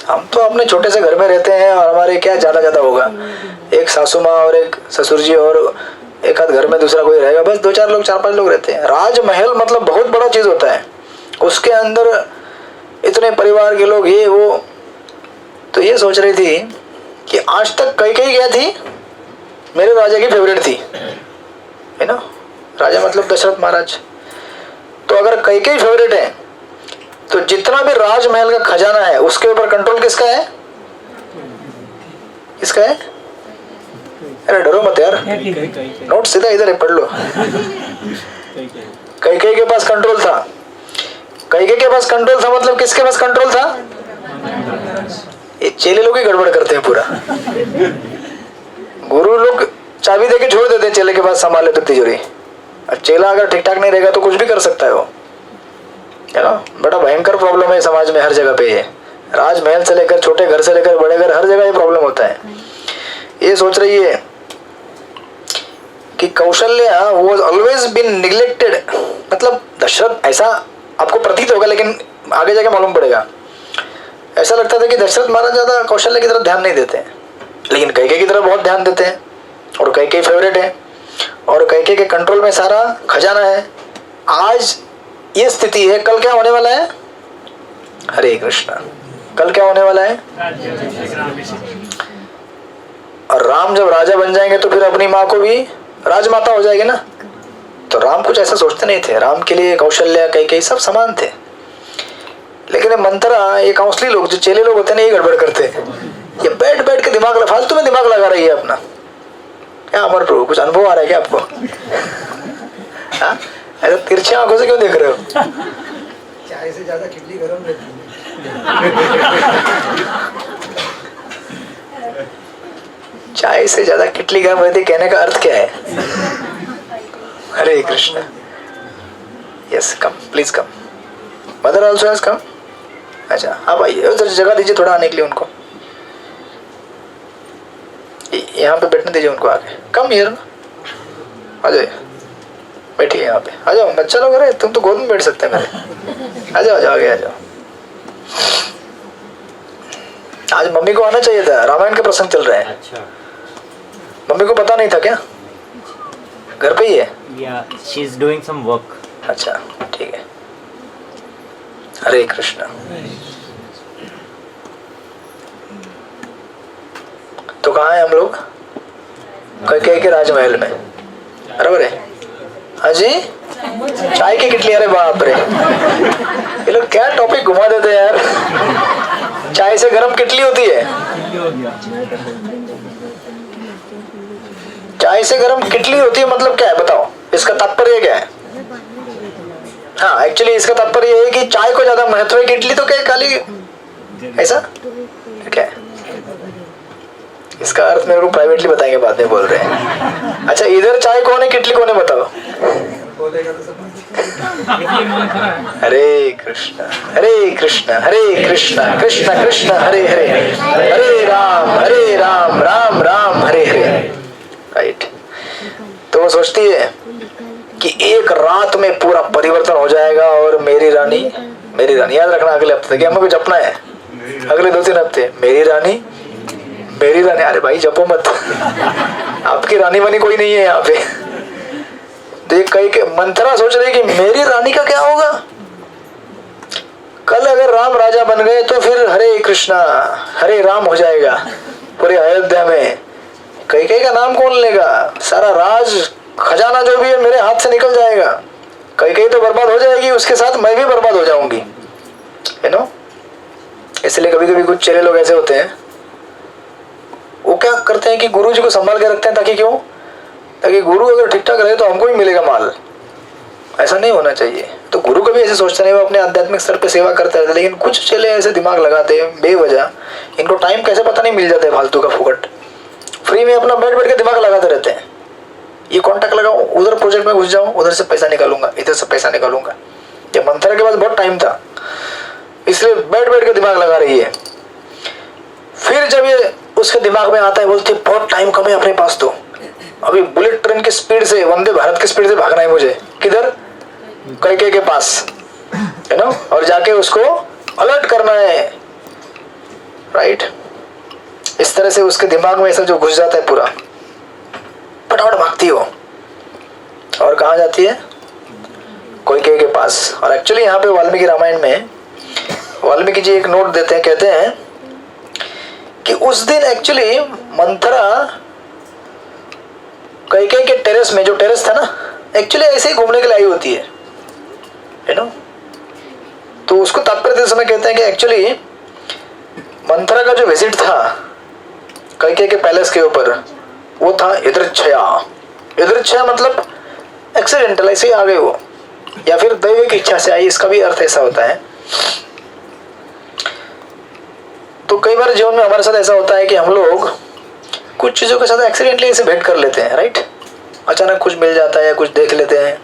हम तो अपने छोटे से घर में रहते हैं और हमारे क्या ज्यादा होगा, एक सासू माँ और एक ससुर जी और एक आध घर में दूसरा कोई रहेगा, बस 2-4 लोग 4-5 लोग रहते हैं। राजमहल मतलब बहुत बड़ा चीज होता है, उसके अंदर इतने परिवार के लोग ये वो। तो ये सोच रही थी कि आज तक कई क्या थी, मेरे राजा की फेवरेट थी, है ना, राजा मतलब दशरथ महाराज। तो अगर कई फेवरेट है तो जितना भी राजमहल का खजाना है उसके ऊपर कंट्रोल किसका है? किसका है? अरे डरो मत यार, नोट सीधा इधर है, पढ़ लो। कई के पास कंट्रोल था। कई के पास कंट्रोल था मतलब किसके पास कंट्रोल था? ये चेले लोग ही गड़बड़ करते हैं पूरा। गुरु लोग चाबी देके छोड़ देते हैं चेले के पास, संभाले तो तिजोरी। और चेला अगर ठीक ठाक नहीं रहेगा तो कुछ भी कर सकता है वो, है ना। बड़ा भयंकर प्रॉब्लम है समाज में हर जगह पे। ये राजमहल से लेकर छोटे घर से लेकर बड़े घर, हर जगह ये प्रॉब्लम होता है। ये सोच रही है कि Kaushalya was always been neglected, मतलब दशरथ, ऐसा आपको प्रतीत होगा लेकिन आगे जाके मालूम पड़ेगा। ऐसा लगता था कि दशरथ महाराज ज्यादा कौशल्या की तरफ ध्यान नहीं देते हैं, लेकिन कैकेयी की तरफ बहुत ध्यान देते हैं। और कैकेयी फेवरेट है और कैकेयी के कंट्रोल में सारा खजाना है। आज ये स्थिति है, कल क्या होने वाला है? हरे कृष्णा। कल क्या होने वाला है? और राम जब राजा बन जाएंगे तो फिर अपनी माँ को भी राजमाता हो जाएगी ना। तो राम कुछ ऐसा सोचते नहीं थे, राम के लिए कौशल्या कैकेयी सब समान थे। लेकिन ये मंत्रा, ये काउंसली लोग, जो चेले लोग होते हैं ना, ये गड़बड़ करते हैं। ये बैठ के दिमाग, फालतू में दिमाग लगा रही है अपना। क्या अमर प्रभु, कुछ अनुभव आ रहा है क्या आपको? हाँ, ऐसा तिरछी आंखों से क्यों देख रहे हो? चाय से ज्यादा खिचड़ी गरम रहती है। चाय से ज्यादा किटली गर्म रहती, कहने का अर्थ क्या है? Hare Krishna. Yes, come please come. Mother also has come. अच्छा, आप आइए, उधर जगह दीजिए थोड़ा आने के लिए उनको। यहाँ पे बैठने दीजिए उनको आके। कम हियर ना, आ जाइए, बैठिए यहाँ पे। आ जाओ, बच्चा लोग, अरे तुम तो गोद में बैठ सकते हैं मेरे। आ जाओ आगे आ जाओ। आज मम्मी को आना चाहिए था, रामायण के प्रसंग चल रहे हैं। अच्छा, मम्मी को पता नहीं था क्या? घर पे ही है? या she is doing some work. अच्छा ठीक है। हरे कृष्णा। कहाँ है हम लोग? कैकेयी के राजमहल में, बराबर है? हाँ जी, चाय की किटली, अरे बाप रे, ये लोग क्या टॉपिक घुमा देते हैं यार। चाय से गर्म किटली होती है, चाय से गर्म किटली होती है, मतलब क्या है बताओ, इसका तात्पर्य क्या है? हाँ, एक्चुअली इसका तात्पर्य ये है कि चाय को ज्यादा महत्व है, किटली तो क्या खाली ऐसा क्या है? इसका अर्थ मेरे को प्राइवेटली बताएंगे, बाद में बोल रहे हैं। अच्छा, इधर चाय कौन है, किटली कौन है, बताओ? बोलेगा तो सब हरे कृष्ण हरे कृष्ण हरे कृष्ण कृष्ण कृष्ण हरे हरे, हरे राम राम राम हरे हरे। राइट। तो वो सोचती है कि एक रात में पूरा परिवर्तन हो जाएगा और मेरी रानी याद रखना, अगले हफ्ते तक हमें कुछ जपना है, अगले 2-3 हफ्ते मेरी रानी। अरे भाई जपो मत, आपकी रानी वानी कोई नहीं है यहाँ पे। देख कहीं के मंथरा सोच रही कि मेरी रानी का क्या होगा, कल अगर राम राजा बन गए तो फिर हरे कृष्णा हरे राम हो जाएगा पूरे अयोध्या में। कहीं का नाम कौन लेगा, सारा राज खजाना जो भी है मेरे हाथ से निकल जाएगा। कहीं तो बर्बाद हो जाएगी, उसके साथ मैं भी बर्बाद हो जाऊंगी, यू नो। इसलिए कभी कभी कुछ चेले लोग ऐसे होते हैं, वो क्या करते हैं कि गुरु जी को संभाल के रखते हैं, ताकि गुरु अगर ठीक ठाक रहे तो हमको भी मिलेगा माल। ऐसा नहीं होना चाहिए। तो गुरु कभी ऐसे सोचते नहीं, वो अपने आध्यात्मिक स्तर पे सेवा करते रहते। लेकिन कुछ चेले ऐसे दिमाग लगाते हैं बेवजह, इनको टाइम कैसे पता नहीं मिल जाता है, फालतू का फुकट, फ्री में अपना बैठ के दिमाग लगाते रहते हैं। ये कॉन्टैक्ट लगाऊं, उधर प्रोजेक्ट में घुस जाऊं, उधर से पैसा निकालूंगा, इधर से पैसा निकालूंगा। ये मंथरा के पास बहुत टाइम था, इसलिए बैठ के दिमाग लगा रही है। फिर जब ये उसके दिमाग में आता है, बोलती है बहुत टाइम कम है अपने पास, तो अभी बुलेट ट्रेन की स्पीड से, वंदे भारत की स्पीड से भागना है मुझे, किधर, कैकेयी के पास, है ना, और जाके उसको अलर्ट करना है। राइट। इस तरह से उसके दिमाग में ऐसा जो घुस जाता है पूरा, फटाफट भागती हो और कहाँ जाती है, कैकेयी के पास। और एक्चुअली यहाँ पे वाल्मीकि रामायण में वाल्मीकि जी एक नोट देते हैं, कहते हैं कि उस दिन एक्चुअली मंथरा कैकेयी के टेरेस में, जो टेरेस था ना, एक्चुअली ऐसे ही घूमने के लिए आई होती है, यू नो। तो उसको तात्पर्य देते समय कहते हैं कि एक्चुअली मंथरा का जो विजिट था कैकेयी के पैलेस के ऊपर, वो था यदृच्छया मतलब एक्सीडेंटल, ऐसे ही आ गई वो, या फिर दैविक इच्छा से आई, इसका भी अर्थ ऐसा होता है। तो कई बार जीवन में हमारे साथ ऐसा होता है कि हम लोग कुछ चीज़ों के साथ एक्सीडेंटली ऐसे भेंट कर लेते हैं, राइट। अचानक कुछ मिल जाता है या कुछ देख लेते हैं,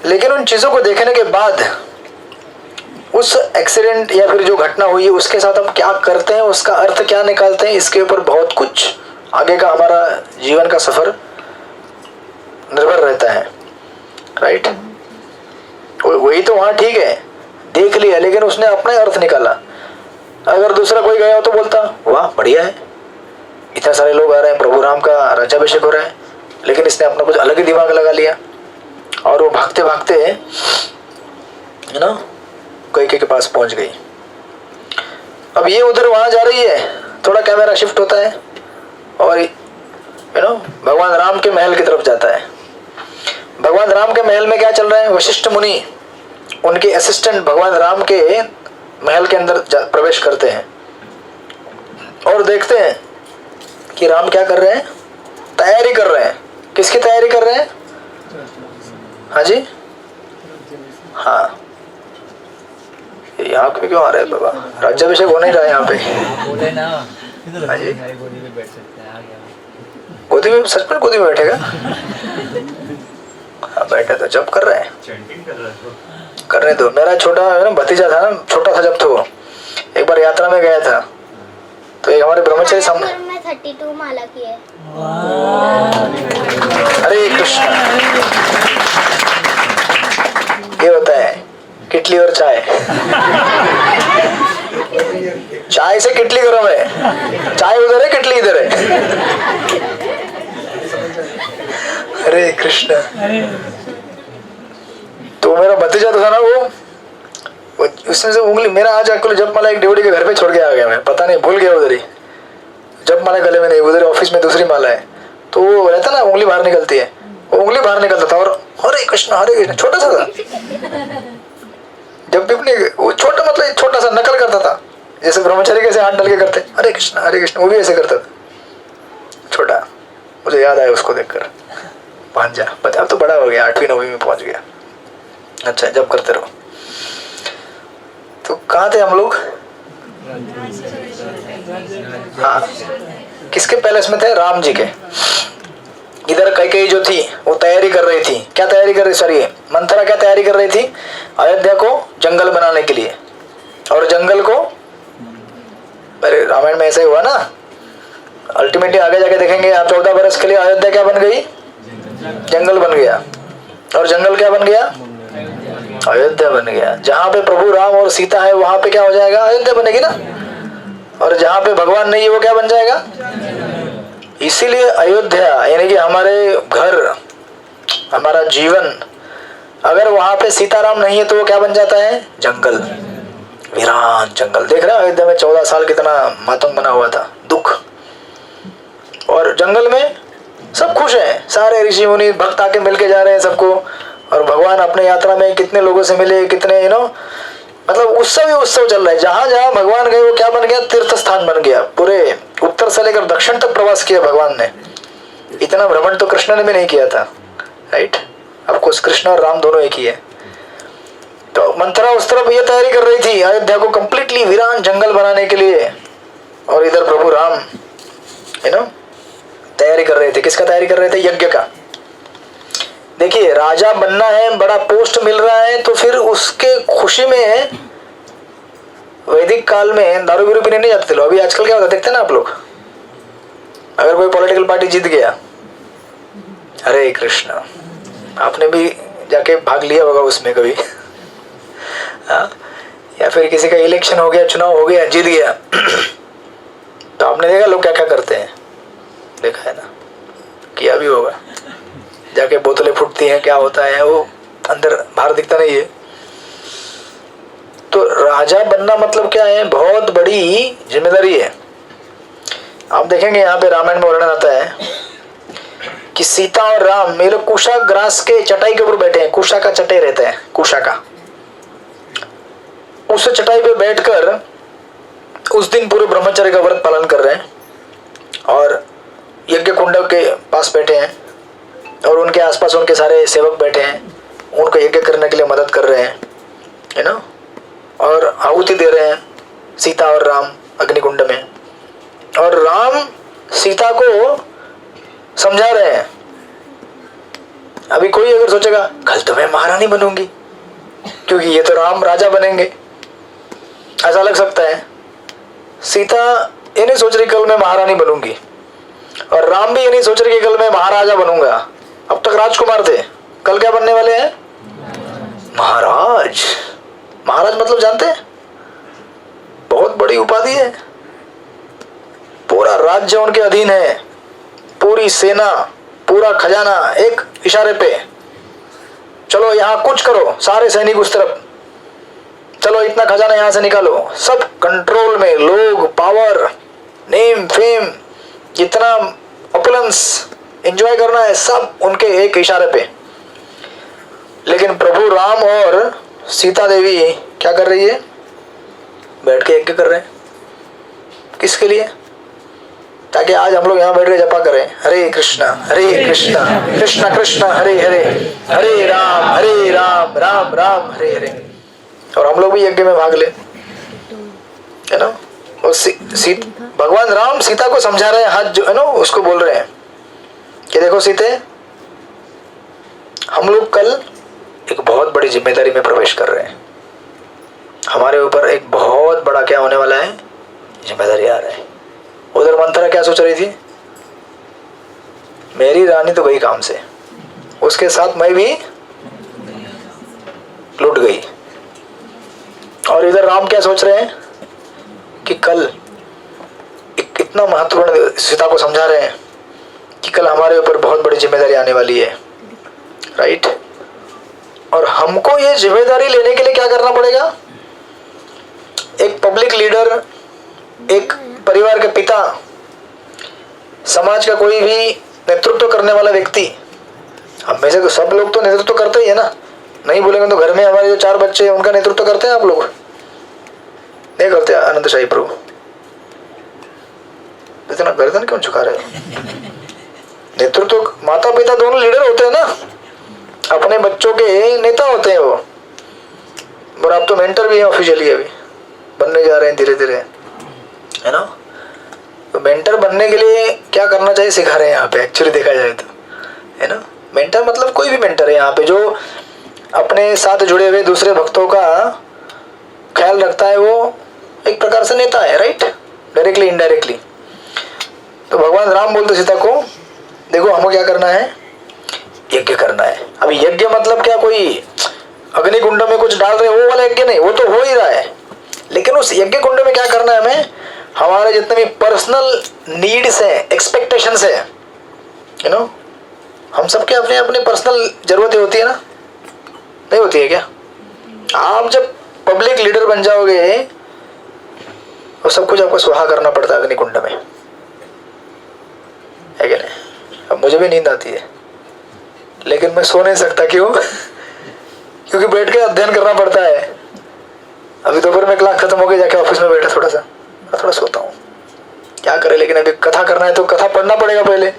लेकिन उन चीज़ों को देखने के बाद उस एक्सीडेंट या फिर जो घटना हुई है उसके साथ हम क्या करते हैं, उसका अर्थ क्या निकालते हैं, इसके ऊपर बहुत कुछ आगे का हमारा जीवन का सफर निर्भर रहता है, राइट। वही तो वहाँ ठीक है, देख लिया, लेकिन उसने अपना ही अर्थ निकाला। अगर दूसरा कोई गया हो तो बोलता वाह बढ़िया है, इतने सारे लोग आ रहे हैं, प्रभु राम का राज्याभिषेक हो रहा है, लेकिन इसने अपना कुछ अलग ही दिमाग लगा लिया और वो भागते भागते, है ना, कैकेयी के पास पहुंच गई। अब ये उधर वहां जा रही है, थोड़ा कैमरा शिफ्ट होता है और यू नो भगवान राम के महल की तरफ जाता है। भगवान राम के महल में क्या चल रहा है, वशिष्ठ मुनि उनके असिस्टेंट भगवान राम के महल के अंदर प्रवेश करते हैं और देखते हैं कि राम क्या कर रहे हैं, तैयारी कर रहे हैं। किसकी तैयारी कर रहे हैं, हाँ जी, हाँ, यहाँ पे क्यों आ रहे हैं बाबा, राज्याभिषेक हो नहीं रहा है यहाँ पे, बोले ना, हाँ जी, गोदी में बैठ सकते हैं, आ गया। गोदी में, सच में गोदी में बैठेगा, हाँ बैठा तो जब कर रहे हैं, करने दो। मेरा छोटा है ना भतीजा था ना, छोटा था जब, तो एक बार यात्रा में गया था, तो एक हमारे ब्रह्मचारी सामने, 32 माला की है। हरे कृष्ण। ये होता है किटली और चाय, चाय से किटली गरम है, चाय उधर है किटली इधर है। हरे कृष्ण। तो मेरा भतीजा तो था ना, वो उसने से उंगली, मेरा आज एक्चुअली जब माला एक ड्यूटी के घर पे छोड़ के आ गया, मैं पता नहीं भूल गया उधर ही, जब माला गले में नहीं, उधर ऑफिस में दूसरी माला है, तो वो रहता ना उंगली बाहर निकलती है, वो उंगली बाहर निकलता था और हरे कृष्ण छोटा सा था। जब भी अपने वो छोटा मतलब छोटा सा नकल करता था, जैसे ब्रह्मचारी कैसे हाथ डाल के करते हरे कृष्ण, वो भी ऐसे करता था छोटा। मुझे याद आया उसको देखकर, भांजा बता, अब तो बड़ा हो गया, 8वीं 9वीं में पहुंच गया। अच्छा, जब करते रहो। तो कहाँ थे हम लोग? हाँ, किसके पैलेस में थे? राम जी के। इधर कैकेयी जो थी वो तैयारी कर रही थी। क्या तैयारी कर रही? सॉरी, मंथरा क्या तैयारी कर रही थी? अयोध्या को जंगल बनाने के लिए। और जंगल को, अरे रामायण में ऐसा ही हुआ ना, अल्टीमेटली आगे जाके देखेंगे आप, 14 बरस के लिए अयोध्या क्या बन गई? जंगल बन गया। और जंगल क्या बन गया? अयोध्या बन गया। जहां पे प्रभु राम और सीता है वहां पे क्या हो जाएगा? अयोध्या बनेगी ना। और जहां पे भगवान नहीं है वो क्या बन जाएगा? इसीलिए अयोध्या यानी कि हमारे घर, हमारा जीवन, अगर वहां पे सीताराम नहीं है तो वो क्या बन जाता है? जंगल, वीरान जंगल। देख रहे हैं अयोध्या में 14 साल कितना मातम बना हुआ था, दुख। और जंगल में सब खुश हैं, सारे ऋषि मुनि भक्त आके मिलके जा रहे हैं सबको। और भगवान अपने यात्रा में कितने लोगों से मिले, कितने मतलब उत्सव ही उत्सव चल रहा है। जहां जहां भगवान गए वो क्या बन गया? तीर्थ स्थान बन गया। पूरे उत्तर से लेकर दक्षिण तक प्रवास किया भगवान ने। इतना भ्रमण तो कृष्ण ने भी नहीं किया था, राइट? आपको कृष्ण और राम दोनों एक ही है। तो मंथरा उस तरफ ये तैयारी कर रही थी अयोध्या को कंप्लीटली वीरान जंगल बनाने के लिए, और इधर प्रभु राम तैयारी कर रहे थे। किसका तैयारी कर रहे थे? यज्ञ का। देखिए, राजा बनना है, बड़ा पोस्ट मिल रहा है, तो फिर उसके खुशी में वैदिक काल में दारू बीरू पीने नहीं जाते थे। अभी आजकल क्या होता है देखते ना आप लोग, अगर कोई पॉलिटिकल पार्टी जीत गया, हरे कृष्ण, आपने भी जाके भाग लिया होगा उसमें कभी या फिर किसी का इलेक्शन हो गया, चुनाव हो गया, जीत गया तो आपने देखा लोग क्या क्या करते हैं, देखा है ना, किया भी होगा। जाके बोतलें फूटती हैं, क्या होता है वो अंदर बाहर दिखता नहीं है। तो राजा बनना मतलब क्या है? बहुत बड़ी जिम्मेदारी है। आप देखेंगे यहाँ पे रामायण में वर्णन आता है कि सीता और राम ये लोग कुशा ग्रास के चटाई के ऊपर बैठे हैं। कुशा का चटाई रहता है, कुशा का, उस चटाई पे बैठकर उस दिन पूरे ब्रह्मचर्य का व्रत पालन कर रहे हैं और यज्ञ कुंड के पास बैठे हैं और उनके आसपास उनके सारे सेवक बैठे हैं, उनको यज्ञ करने के लिए मदद कर रहे हैं, है ना, और आहुति दे रहे हैं सीता और राम अग्निकुंड में। और राम सीता को समझा रहे हैं। अभी कोई अगर सोचेगा कल तो मैं महारानी बनूंगी क्योंकि ये तो राम राजा बनेंगे, ऐसा लग सकता है। सीता ये नहीं सोच रही कल मैं महारानी बनूंगी, और राम भी ये नहीं सोच रहे कि कल मैं महाराजा बनूंगा। अब तक राजकुमार थे, कल क्या बनने वाले हैं? महाराज। महाराज मतलब जानते हैं? बहुत बड़ी उपाधि है। पूरा राज्य उनके अधीन है, पूरी सेना, पूरा खजाना एक इशारे पे, चलो यहाँ कुछ करो, सारे सैनिक उस तरफ, चलो इतना खजाना यहाँ से निकालो, सब कंट्रोल में, लोग, पावर, नेम, फेम, जितना ऑपुलेंस एंजॉय करना है सब उनके एक इशारे पे। लेकिन प्रभु राम और सीता देवी क्या कर रही है? बैठ के यज्ञ कर रहे हैं। किसके लिए? ताकि आज हम लोग यहाँ बैठ के जपा करें, हरे कृष्णा कृष्ण कृष्ण हरे हरे, हरे राम राम राम हरे हरे। और हम लोग भी यज्ञ में भाग ले, है ना। और भगवान राम सीता को समझा रहे हैं, हाथ जो है ना उसको बोल रहे हैं कि देखो सीते, हम लोग कल एक बहुत बड़ी जिम्मेदारी में प्रवेश कर रहे हैं। हमारे ऊपर एक बहुत बड़ा क्या होने वाला है? जिम्मेदारी आ रहा है। उधर मंथरा क्या सोच रही थी? मेरी रानी तो गई काम से, उसके साथ मैं भी लुट गई। और इधर राम क्या सोच रहे हैं कि कल इतना महत्वपूर्ण, सीता को समझा रहे हैं कि कल हमारे ऊपर बहुत बड़ी जिम्मेदारी आने वाली है, राइट। और हमको ये जिम्मेदारी लेने के लिए क्या करना पड़ेगा? एक पब्लिक लीडर, एक परिवार के पिता, समाज का कोई भी नेतृत्व करने वाला व्यक्ति, हम में से तो सब लोग तो नेतृत्व करते ही है ना, नहीं बोलेंगे तो घर में हमारे जो 4 बच्चे हैं उनका नेतृत्व करते हैं आप लोग? नहीं करते? अनंत शाही प्रभु इतना गर्दन क्यों झुका रहे हो? नेतृत्व माता पिता दोनों लीडर होते हैं ना, अपने बच्चों के नेता होते हैं वो। और आप तो मेंटर भी हैं ऑफिशियली, अभी बनने जा रहे हैं धीरे धीरे, है ना? तो मेंटर बनने के लिए क्या करना चाहिए सिखा रहे हैं यहाँ पे, एक्चुअली देखा जाए तो, है ना? मेंटर मतलब कोई भी मेंटर है यहाँ पे जो अपने साथ जुड़े हुए दूसरे भक्तों का ख्याल रखता है, वो एक प्रकार से नेता है, राइट? Directly indirectly. तो भगवान राम बोलते सीता को, देखो हमें क्या करना है, यज्ञ करना है। अब यज्ञ मतलब क्या, कोई अग्निकुंड में कुछ डाल रहे वो वाला यज्ञ नहीं, वो तो हो ही रहा है, लेकिन उस यज्ञ कुंड में क्या करना है हमें, हमारे जितने भी पर्सनल नीड्स हैं, एक्सपेक्टेशंस है, यू नो, हम सबके अपने अपने पर्सनल जरूरतें होती है ना, नहीं होती है क्या? आप जब पब्लिक लीडर बन जाओगे तो सब कुछ आपको स्वाहा करना पड़ता है अग्निकुंड में, है क्या नहीं? अब मुझे भी नींद आती है लेकिन मैं सो नहीं सकता, क्यों? क्योंकि बैठ के अध्ययन करना पड़ता है। अभी दोपहर में क्लास खत्म हो गई, जाके ऑफिस में बैठा थोड़ा सोता हूँ, क्या करे, लेकिन अभी कथा करना है तो कथा पढ़ना पड़ेगा पहले।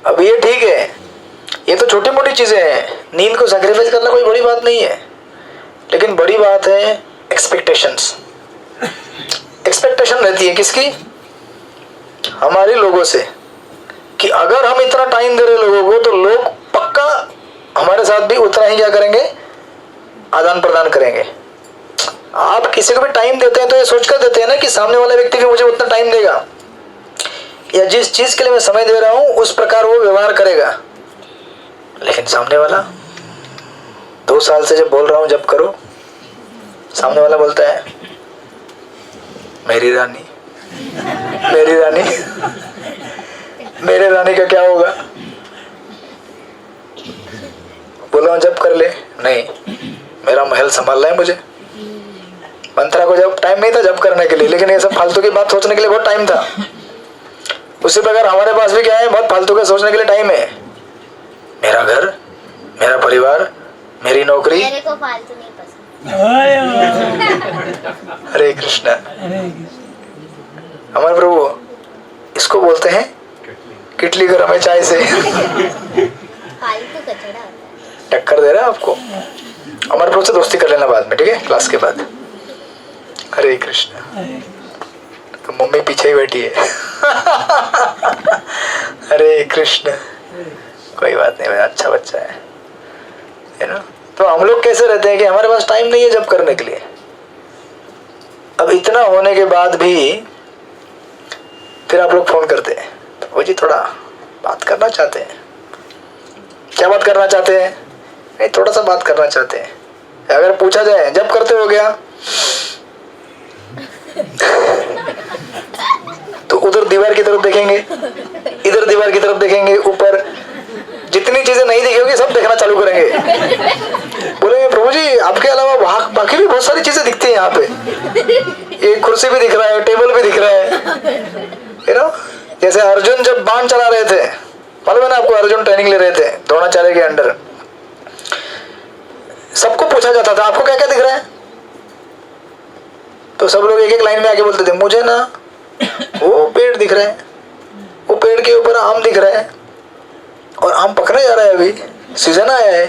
अब ये ठीक है, ये तो छोटी मोटी चीजें हैं, नींद को सैक्रिफाइस करना कोई बड़ी बात नहीं है, लेकिन बड़ी बात है एक्सपेक्टेशंस। एक्सपेक्टेशन रहती है किसकी? हमारे लोगों से, कि अगर हम इतना टाइम दे रहे लोगों को तो लोग पक्का हमारे साथ भी उतना ही क्या करेंगे, आदान प्रदान करेंगे। आप किसी को भी टाइम देते हैं तो ये सोचकर देते हैं ना कि सामने वाला व्यक्ति भी मुझे उतना टाइम देगा, या जिस चीज के लिए मैं समय दे रहा हूं उस प्रकार वो व्यवहार करेगा। लेकिन सामने वाला 2 साल से जब बोल रहा हूं जब करो, सामने वाला बोलता है मेरी रानी, मेरी रानी, मेरे रानी का क्या होगा? बोला जब कर ले, नहीं मेरा महल संभालना है मुझे। मंत्रा को जब टाइम नहीं था जब करने के लिए, लेकिन ये सब फालतू की बात सोचने के लिए बहुत टाइम था। उसी प्रकार हमारे पास भी क्या है, बहुत फालतू के सोचने के लिए टाइम है। मेरा घर, मेरा परिवार, मेरी नौकरी। मेरे को फालतू नहीं पसंद। हरे कृष्णा। हमारे प्रभु इसको बोलते हैं किटली गरम है चाय से। फालतू कचड़ा होता है। टक्कर दे रहा है आपको। हमारे प्रभु से दोस्ती कर लेना बाद में, ठीक है, क्लास के बाद। हरे कृष्णा। तो मम्मी पीछे ही बैठी है। हरे कृष्ण। कोई बात नहीं, अच्छा बच्चा है ना। तो हम लोग कैसे रहते हैं कि हमारे पास टाइम नहीं है जब करने के लिए। अब इतना होने के बाद भी फिर आप लोग फोन करते हैं, वो जी थोड़ा बात करना चाहते हैं। क्या बात करना चाहते हैं? नहीं, थोड़ा सा बात करना चाहते हैं। अगर पूछा जाए जब करते हो गया, तो उधर दीवार की तरफ देखेंगे, इधर दीवार की तरफ देखेंगे, ऊपर जितनी चीजें नहीं दिखी होगी सब देखना चालू करेंगे। बोलेंगे प्रभु जी आपके अलावा बाकी भी बहुत सारी चीजें दिखती हैं यहाँ पे। ये कुर्सी भी दिख रहा है, टेबल भी दिख रहा है, यू नो। जैसे अर्जुन जब बाण चला रहे थे, मालूम है ना आपको, अर्जुन ट्रेनिंग ले रहे थे द्रोणाचार्य के अंडर। सबको पूछा जाता था आपको क्या क्या दिख रहा है, तो सब लोग एक एक लाइन में आके बोलते थे मुझे ना वो पेड़ दिख रहा है, वो पेड़ के ऊपर आम दिख रहा है और आम पकने जा रहा है, अभी सीजन आया है।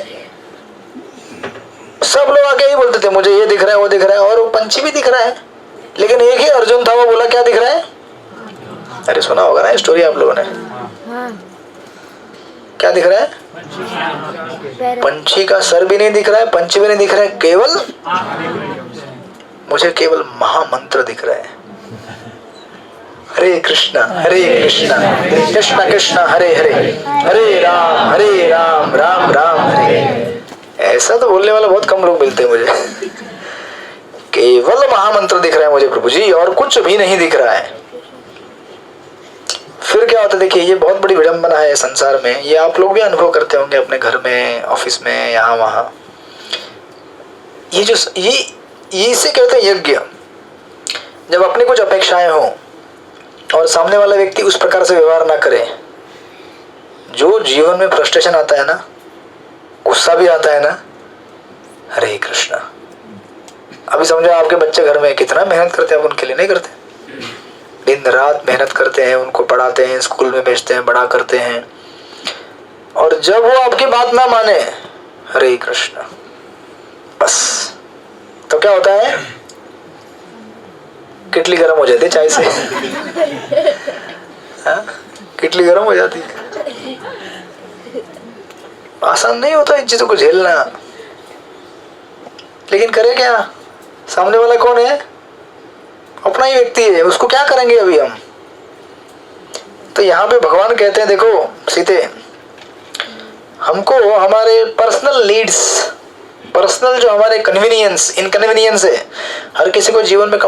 सब लोग आके ही बोलते थे मुझे ये दिख रहा है, वो दिख रहा है, और वो पंछी भी दिख रहा है। लेकिन एक ही अर्जुन था, वो बोला क्या दिख रहा है? अरे सुना होगा ना स्टोरी आप लोगों ने। क्या दिख रहा है? पंछी का सर भी नहीं दिख रहा है, पंछी भी नहीं दिख रहा है, केवल मुझे केवल महामंत्र दिख रहा है। हरे कृष्णा कृष्णा कृष्णा हरे हरे, हरे राम राम राम हरे। ऐसा तो बोलने वाला बहुत कम लोग मिलते हैं मुझे। केवल महामंत्र दिख रहा है मुझे प्रभु जी, और कुछ भी नहीं दिख रहा है। फिर क्या होता है, देखिए ये बहुत बड़ी विडंबना है संसार में। ये आप लोग भी अनुभव करते होंगे अपने घर में, ऑफिस में, यहाँ वहां। ये जो ये इसे कहते हैं यज्ञ। जब अपनी कुछ अपेक्षाएं हो और सामने वाला व्यक्ति उस प्रकार से व्यवहार ना करे। जो जीवन में फ्रस्ट्रेशन आता है ना, गुस्सा भी आता है ना, हरे कृष्णा। अभी समझो आपके बच्चे घर में, कितना मेहनत करते हैं आप उनके लिए, नहीं करते? दिन रात मेहनत करते हैं, उनको पढ़ाते हैं, स्कूल में भेजते हैं, बड़ा करते हैं, और जब वो आपकी बात ना माने, हरे कृष्णा, बस तो क्या होता है? किटली गर्म हो जाती है चाय से। हाँ? किटली गर्म हो जाती है। आसान नहीं होता इन चीजों को झेलना, लेकिन करे क्या? सामने वाला कौन है? अपना ही व्यक्ति है, उसको क्या करेंगे अभी हम? तो यहाँ पे भगवान कहते हैं, देखो सीते, हमको हमारे पर्सनल नीड्स, पर्सनल जो हमारे कन्वीनियंस, इनकन्वीनियंस है, हर किसी को जीवन में